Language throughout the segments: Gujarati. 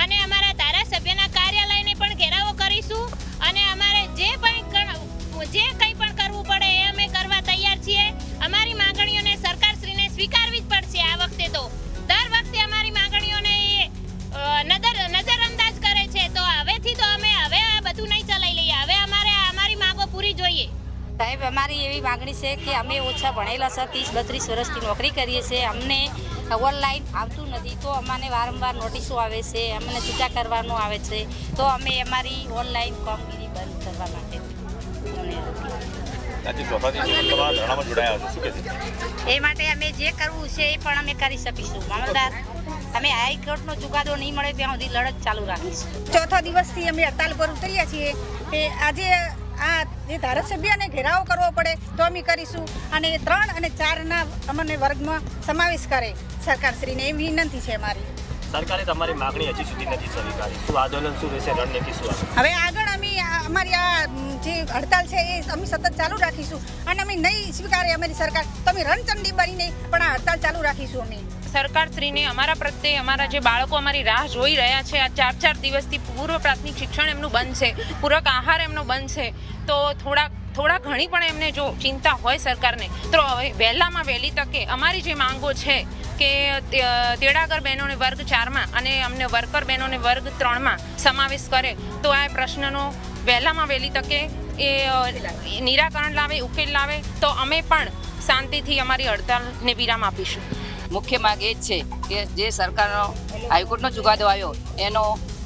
અને અમારા ધારાસભ્યના કાર્યાલયને પણ ઘેરાવો કરીશું અને અમારે જે કંઈ પણ કરવું પડે એ અમે કરવા તૈયાર છીએ। અમારી માંગણીઓને સરકારશ્રીને સ્વીકારવી જ પડશે। આ વખતે તો દર વખતે અમારી માંગણીઓને નજરઅંદાજ કરે છે, તો હવેથી તો અમે હવે આ બધું નહીં ચલાવી લઈએ। હવે અમારી માંગો પૂરી જોઈએ। સાહેબ, અમારી એવી માંગણી છે કે અમે ઓછા ભણેલા છે, 30-32 વર્ષથી નોકરી કરીએ છીએ, અમને ઓનલાઈન આવતું નથી, તો અમને વારંવાર નોટિસો આવે છે, અમને છૂટા કરવાનું આવે છે, તો અમે અમારી ઓનલાઈન કામગીરી બંધ કરવા માટે એ માટે અમે જે કરવું છે એ પણ અમે કરી શકીશું। મામલતદાર, અમે હાઈકોર્ટનો ચુકાદો નહીં મળે ત્યાં સુધી લડત ચાલુ રાખીશું। ચોથા દિવસથી અમે હડતાલ પર ઉતર્યા છીએ કે આજે આ જે ધારાસભ્યને ઘેરાવો કરવો પડે તો અમે કરીશું અને 3 અને 4ના અમને વર્ગમાં સમાવેશ કરે સરકારશ્રીને એવી વિનંતી છે અમારી। સરકારે તમારી માંગણી હજી સુધી નથી સ્વીકારી, શું આંદોલન શું રહેશે, રણનીતિ શું હશે? હવે આગળ અમે અમારી આ જે હડતાલ છે એ અમે સતત ચાલુ રાખીશું અને અમે નહીં સ્વીકારે અમારી સરકાર તો અમે રણચંડી બનીને પણ આ હડતાલ ચાલુ રાખીશું। અમે સરકારશ્રીને અમારા પ્રત્યે અમારા જે બાળકો અમારી રાહ જોઈ રહ્યા છે, આ 4 દિવસથી પૂર્વ પ્રાથમિક શિક્ષણ એમનું બંધ છે, પૂરક આહાર એમનો બંધ છે, તો થોડા ઘણી પણ એમને જો ચિંતા હોય સરકારને તો હવે વહેલામાં વહેલી તકે અમારી જે માંગો છે કે તેડાગર બહેનોને વર્ગ 4માં અને અમને વર્કર બહેનોને વર્ગ 3માં સમાવેશ કરે તો આ પ્રશ્નનો વહેલામાં વહેલી તકે એ નિરાકરણ લાવે, ઉકેલ લાવે, તો અમે પણ શાંતિથી અમારી હડતાલને વિરામ આપીશું। મુખ્ય માંગ એ જ છે કે જે સરકારનો હાઈકોર્ટનો ચુકાદો આવ્યો એનો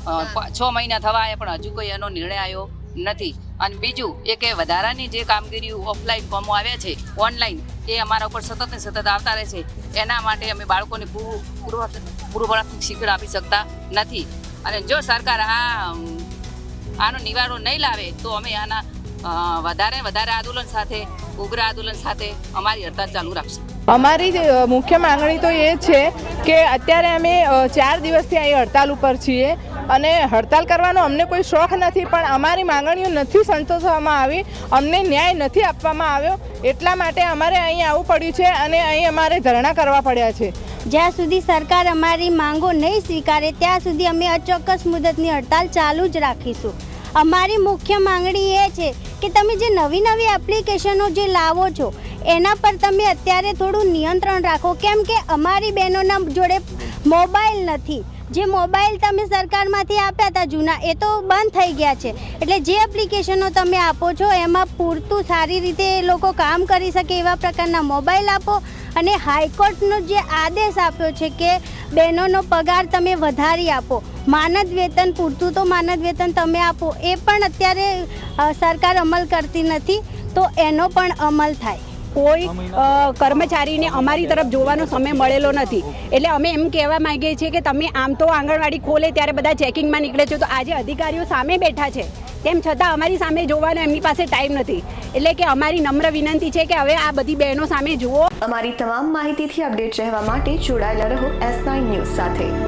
6 મહિના થવા આવ્યા પણ હજુ કોઈ એનો નિર્ણય આવ્યો નથી। અને બીજું એ કે વધારાની જે કામગીરી ઓફલાઈન કામો આવ્યા છે ઓનલાઈન એ અમારા ઉપર સતત ને સતત આવતા રહે છે, એના માટે અમે બાળકોને પૂર્વ પ્રાથમિક શિક્ષણ આપી શકતા નથી। અને જો સરકાર આનો નિવારો નહીં લાવે તો અમે આના વધારે આંદોલન સાથે, ઉગ્ર આંદોલન સાથે અમારી હડતાલ ચાલુ રાખશું। અમારી મુખ્ય માંગણી તો એ છે કે અત્યારે અમે 4 દિવસથી અહીં હડતાલ ઉપર છીએ અને હડતાલ કરવાનો અમને કોઈ શોખ નથી, પણ અમારી માંગણીઓ નથી સંતોષવામાં આવી, અમને ન્યાય નથી આપવામાં આવ્યો, એટલા માટે અમારે અહીં આવવું પડ્યું છે અને અહીં અમારે ધરણા કરવા પડ્યા છે। જ્યાં સુધી સરકાર અમારી માંગો નહીં સ્વીકારે ત્યાં સુધી અમે અચોક્કસ મુદતની હડતાલ ચાલુ જ રાખીશું। અમારી મુખ્ય માંગણી એ છે કે તમે જે નવી એપ્લિકેશનો જે લાવો છો એના પર તમે અત્યારે થોડું નિયંત્રણ રાખો, કેમ કે અમારી બહેનોના જોડે મોબાઈલ નથી। જે મોબાઈલ તમે સરકારમાંથી આપ્યા હતા જૂના એ તો બંધ થઈ ગયા છે, એટલે જે એપ્લિકેશનો તમે આપો છો એમાં પૂરતું સારી રીતે એ લોકો કામ કરી શકે એવા પ્રકારના મોબાઈલ આપો। અને હાઈકોર્ટનો જે આદેશ આપ્યો છે કે બહેનોનો પગાર તમે વધારી આપો, માનદ વેતન પૂરતું તો માનદ વેતન તમે આપો, એ પણ અત્યારે સરકાર અમલ કરતી નથી, તો એનો પણ અમલ થાય। કોઈ કર્મચારીને અમારી તરફ જોવાનો સમય મળેલો નથી, એટલે અમે એમ કહેવા માંગીએ છીએ કે તમે આમ તો આંગણવાડી ખોલે ત્યારે બધા ચેકિંગમાં નીકળે છે, તો આજે અધિકારીઓ સામે બેઠા છે તેમ છતાં અમારી સામે જોવાનો એમની પાસે ટાઈમ નથી, એટલે કે અમારી નમ્ર વિનંતી છે કે હવે આ બધી બહેનો સામે જુઓ। અમારી તમામ માહિતીથી અપડેટ રહેવા માટે જોડાયેલા રહો S9 ન્યૂઝ સાથે।